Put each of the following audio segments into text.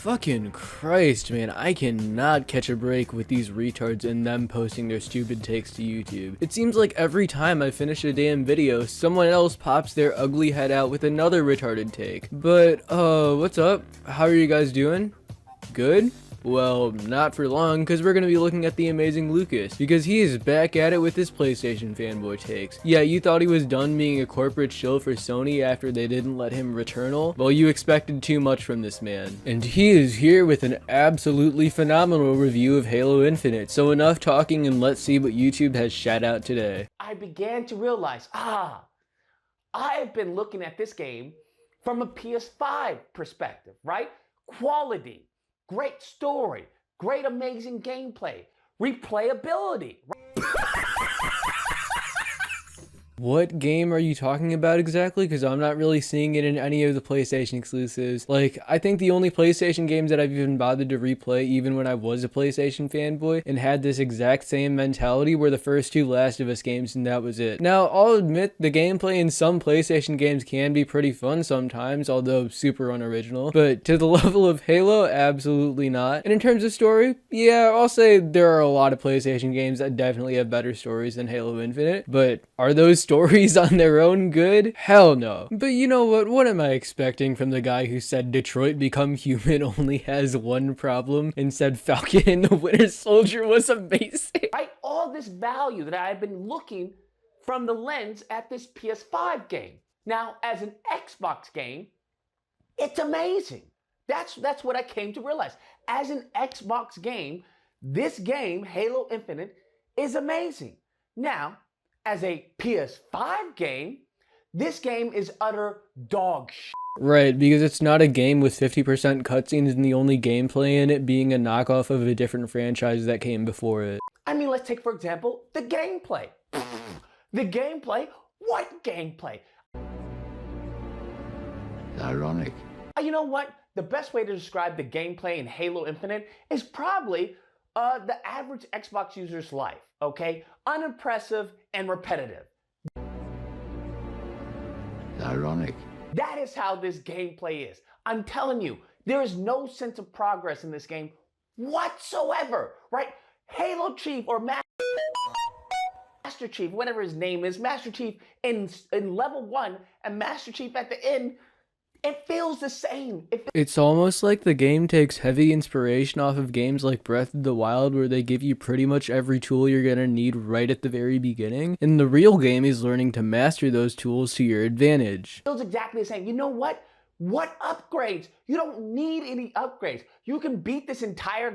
Fucking Christ, man, I cannot catch a break with these retards and them posting their stupid takes to YouTube. It seems like every time I finish a damn video, someone else pops their ugly head out with another retarded take. But, what's up? How are you guys doing? Good? Well, not for long, because we're going to be looking at the Amazing Lucas, because he is back at it with his PlayStation fanboy takes. Yeah, you thought he was done being a corporate shill for Sony after they didn't let him Returnal? Well, you expected too much from this man. And he is here with an absolutely phenomenal review of Halo Infinite, so enough talking and let's see what YouTube has shat out today. I began to realize, I've been looking at this game from a PS5 perspective, right? Quality. Great story, great amazing gameplay, replayability. What game are you talking about exactly? Because I'm not really seeing it in any of the PlayStation exclusives. Like, I think the only PlayStation games that I've even bothered to replay, even when I was a PlayStation fanboy, and had this exact same mentality, were the first two Last of Us games, and that was it. Now, I'll admit, the gameplay in some PlayStation games can be pretty fun sometimes, although super unoriginal. But to the level of Halo, absolutely not. And in terms of story, yeah, I'll say there are a lot of PlayStation games that definitely have better stories than Halo Infinite, but are those stories on their own good? Hell no. But you know what am I expecting from the guy who said Detroit Become Human only has one problem and said Falcon and the Winter Soldier was amazing? Right? All this value that I've been looking from the lens at this PS5 game. Now, as an Xbox game, it's amazing. That's what I came to realize. As an Xbox game, this game, Halo Infinite, is amazing. Now, as a PS5 game, this game is utter dog shit. Right, because it's not a game with 50% cutscenes and the only gameplay in it being a knockoff of a different franchise that came before it. I mean, let's take, for example, the gameplay. The gameplay? What gameplay? Ironic. You know what? The best way to describe the gameplay in Halo Infinite is probably the average Xbox user's life, okay? Unimpressive and repetitive. Ironic. That is how this gameplay is. I'm telling you, there is no sense of progress in this game whatsoever, right? Halo Chief or Master Chief, whatever his name is, Master Chief in level 1 and Master Chief at the end, it feels the same. It's almost like the game takes heavy inspiration off of games like Breath of the Wild, where they give you pretty much every tool you're gonna need right at the very beginning, and the real game is learning to master those tools to your advantage. It feels exactly the same. You know what? What upgrades? You don't need any upgrades. You can beat this entire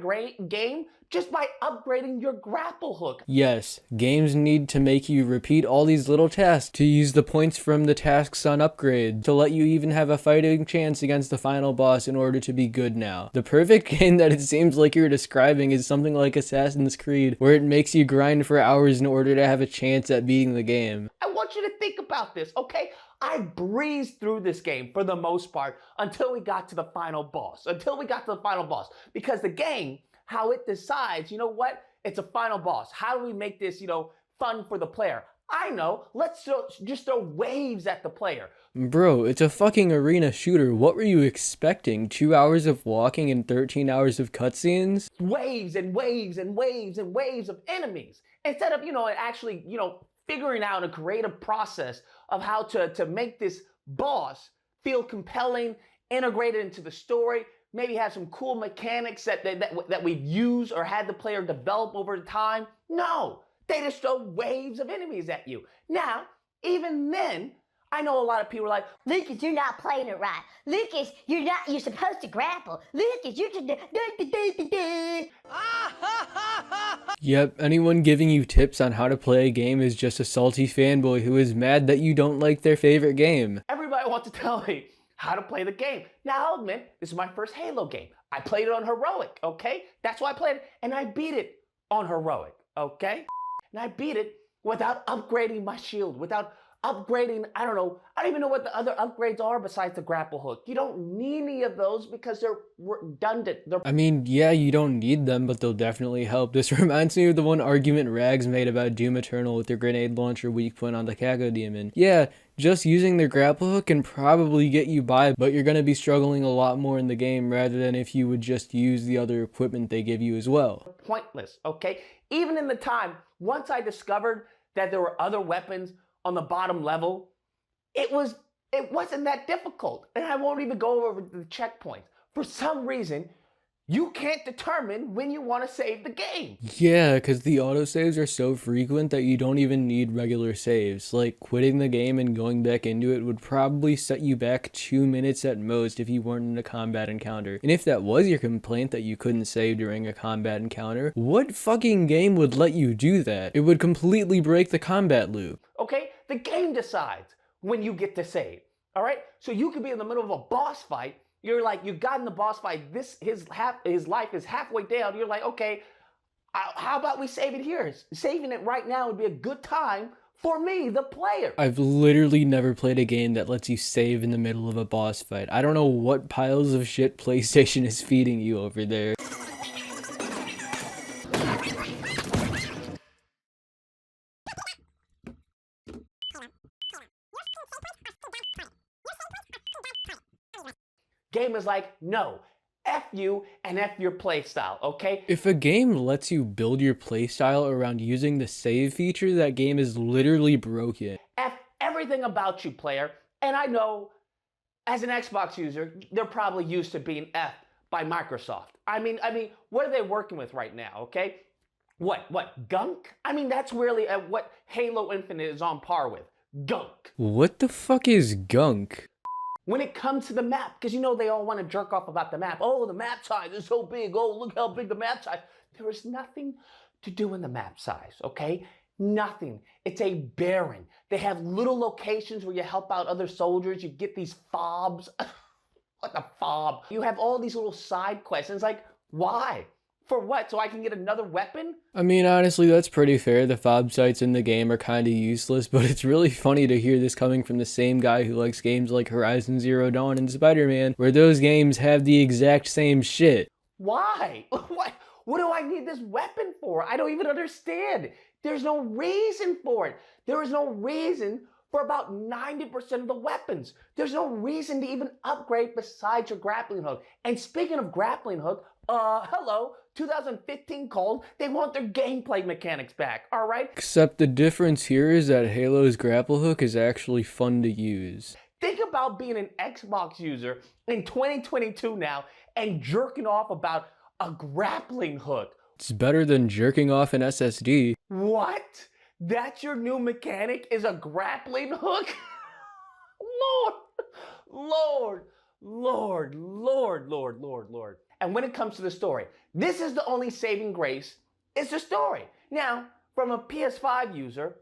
game just by upgrading your grapple hook. Yes, games need to make you repeat all these little tasks to use the points from the tasks on upgrade to let you even have a fighting chance against the final boss in order to be good now. The perfect game that it seems like you're describing is something like Assassin's Creed, where it makes you grind for hours in order to have a chance at beating the game. I want you to think about this, okay? I breezed through this game for the most part until we got to the final boss. Because the game, how it decides, you know what? It's a final boss. How do we make this, fun for the player? I know. Let's just throw waves at the player. Bro, it's a fucking arena shooter. What were you expecting? 2 hours of walking and 13 hours of cutscenes? Waves and waves and waves and waves of enemies. Instead of, actually, figuring out a creative process of how to make this boss feel compelling, integrated into the story, maybe have some cool mechanics that we've used or had the player develop over time. No, they just throw waves of enemies at you. Now, even then, I know a lot of people are like, Lucas, you're not playing it right. Lucas, you're supposed to grapple. Lucas, you're just Yep, anyone giving you tips on how to play a game is just a salty fanboy who is mad that you don't like their favorite game. Everybody wants to tell me how to play the game. Now, I'll admit, this is my first Halo game. I played it on Heroic, okay? That's why I played it, and I beat it on Heroic, okay? And I beat it without upgrading my shield, without upgrading, I don't even know what the other upgrades are besides the grapple hook. You don't need any of those because they're redundant. I mean, yeah, you don't need them, but they'll definitely help. This reminds me of the one argument Rags made about Doom Eternal with their grenade launcher weak point on the Kago Demon. Yeah, just using their grapple hook can probably get you by, but you're gonna be struggling a lot more in the game rather than if you would just use the other equipment they give you as well. Pointless, okay? Even in the time, once I discovered that there were other weapons on the bottom level, it wasn't that difficult. And I won't even go over the checkpoints. For some reason, you can't determine when you want to save the game. Yeah, because the autosaves are so frequent that you don't even need regular saves. Like, quitting the game and going back into it would probably set you back 2 minutes at most if you weren't in a combat encounter. And if that was your complaint that you couldn't save during a combat encounter, what fucking game would let you do that? It would completely break the combat loop. Okay? The game decides when you get to save. All right? So you could be in the middle of a boss fight. You're like, you got in the boss fight. His life is halfway down. You're like, okay, how about we save it here? Saving it right now would be a good time for me, the player. I've literally never played a game that lets you save in the middle of a boss fight. I don't know what piles of shit PlayStation is feeding you over there. Game is like, no, F you and F your playstyle, okay? If a game lets you build your playstyle around using the save feature, that game is literally broken. F everything about you, player. And I know, as an Xbox user, they're probably used to being F by Microsoft. I mean, what are they working with right now, okay? What, gunk? I mean, that's really what Halo Infinite is on par with, gunk. What the fuck is gunk? When it comes to the map, because you know they all want to jerk off about the map. Oh, the map size is so big. Oh, look how big the map size. There is nothing to do in the map size, okay? Nothing. It's a barren. They have little locations where you help out other soldiers. You get these fobs. What the fob? You have all these little side quests. And it's like, why? For what? So I can get another weapon? I mean, honestly, that's pretty fair. The fob sites in the game are kind of useless, but it's really funny to hear this coming from the same guy who likes games like Horizon Zero Dawn and Spider-Man, where those games have the exact same shit. Why? What do I need this weapon for? I don't even understand. There's no reason for it. There is no reason for about 90% of the weapons. There's no reason to even upgrade besides your grappling hook. And speaking of grappling hook, hello, 2015 called, they want their gameplay mechanics back, all right? Except the difference here is that Halo's grapple hook is actually fun to use. Think about being an Xbox user in 2022 now and jerking off about a grappling hook. It's better than jerking off an SSD. What? That's your new mechanic is a grappling hook? Lord. And when it comes to the story, this is the only saving grace, is the story. Now, from a PS5 user,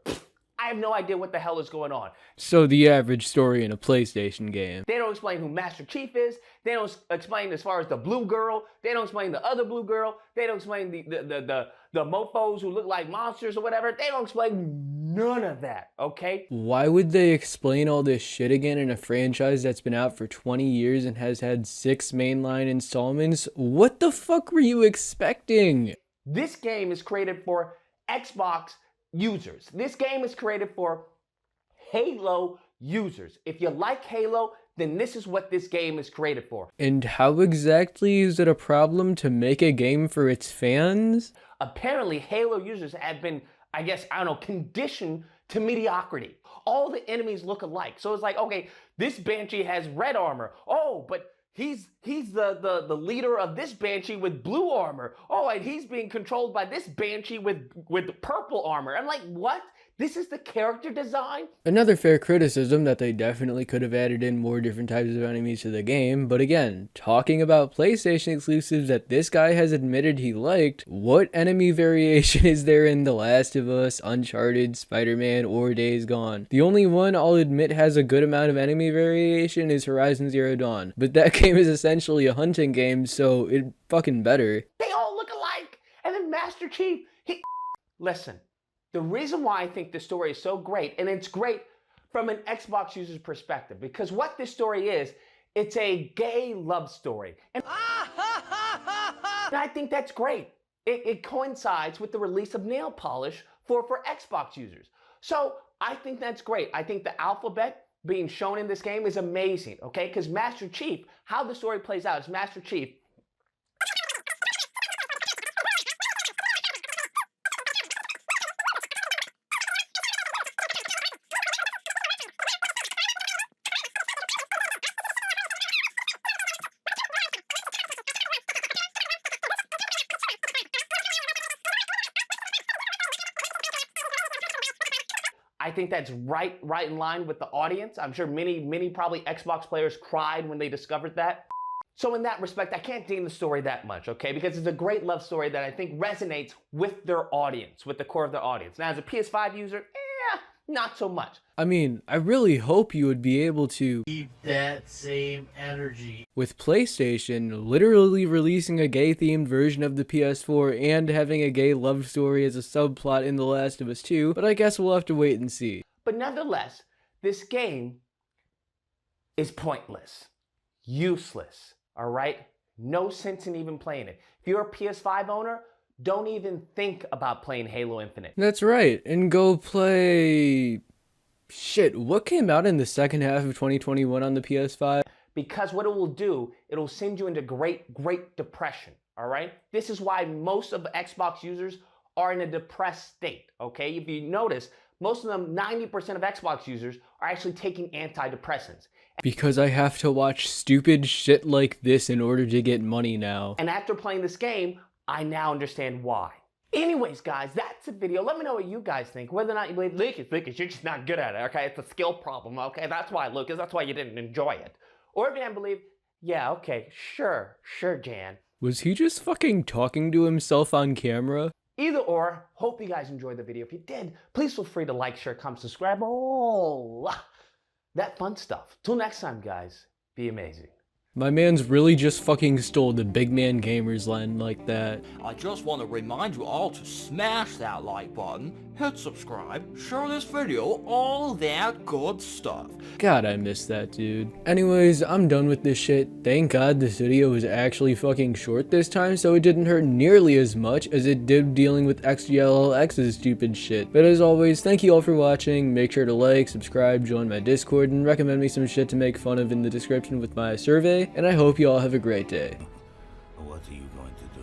I have no idea what the hell is going on. So the average story in a PlayStation game. They don't explain who Master Chief is. They don't explain as far as the blue girl. They don't explain the other blue girl. They don't explain the mofos who look like monsters or whatever. They don't explain none of that, okay? Why would they explain all this shit again in a franchise that's been out for 20 years and has had 6 mainline installments? What the fuck were you expecting? This game is created for Xbox users. This game is created for Halo users. If you like Halo, then this is what this game is created for. And how exactly is it a problem to make a game for its fans? Apparently, Halo users have been, conditioned to mediocrity. All the enemies look alike. So it's like, okay, this Banshee has red armor. Oh, but he's the leader of this Banshee with blue armor. Oh, and he's being controlled by this Banshee with purple armor. I'm like, what? This is the character design? Another fair criticism that they definitely could have added in more different types of enemies to the game, but again, talking about PlayStation exclusives that this guy has admitted he liked, what enemy variation is there in The Last of Us, Uncharted, Spider-Man, or Days Gone? The only one I'll admit has a good amount of enemy variation is Horizon Zero Dawn, but that game is essentially a hunting game, so it fucking better. They all look alike! And then Master Chief, Listen. The reason why I think this story is so great, and it's great from an Xbox user's perspective, because what this story is, it's a gay love story. And I think that's great. It coincides with the release of nail polish for Xbox users. So I think that's great. I think the alphabet being shown in this game is amazing, okay? Because Master Chief, how the story plays out is Master Chief I think that's right in line with the audience. I'm sure many probably Xbox players cried when they discovered that. So in that respect, I can't ding the story that much, okay? Because it's a great love story that I think resonates with their audience, with the core of their audience. Now, as a PS5 user, not so much. I mean, I really hope you would be able to Keep that same energy. with PlayStation literally releasing a gay-themed version of the PS4 and having a gay love story as a subplot in The Last of Us 2, but I guess we'll have to wait and see. But nevertheless, this game is pointless, useless, all right? No sense in even playing it. If you're a PS5 owner, don't even think about playing Halo Infinite. That's right, and go play... Shit, what came out in the second half of 2021 on the PS5? Because what it will do, it'll send you into great depression, all right? This is why most of the Xbox users are in a depressed state, okay? If you notice, most of them, 90% of Xbox users are actually taking antidepressants. Because I have to watch stupid shit like this in order to get money now. And after playing this game, I now understand why. Anyways, guys, that's the video. Let me know what you guys think. Whether or not you believe, Lucas, you're just not good at it, okay? It's a skill problem, okay? That's why, Lucas, that's why you didn't enjoy it. Or if you didn't believe, yeah, okay, sure, Jan. Was he just fucking talking to himself on camera? Either or, hope you guys enjoyed the video. If you did, please feel free to like, share, comment, subscribe, all that fun stuff. Till next time, guys, be amazing. My man's really just fucking stole the big man gamers line like that. I just want to remind you all to smash that like button, hit subscribe, share this video, all that good stuff. God, I miss that dude. Anyways, I'm done with this shit. Thank God this video was actually fucking short this time, so it didn't hurt nearly as much as it did dealing with XGLLX's stupid shit. But as always, thank you all for watching. Make sure to like, subscribe, join my Discord, and recommend me some shit to make fun of in the description with my survey. And I hope you all have a great day. What are you going to do?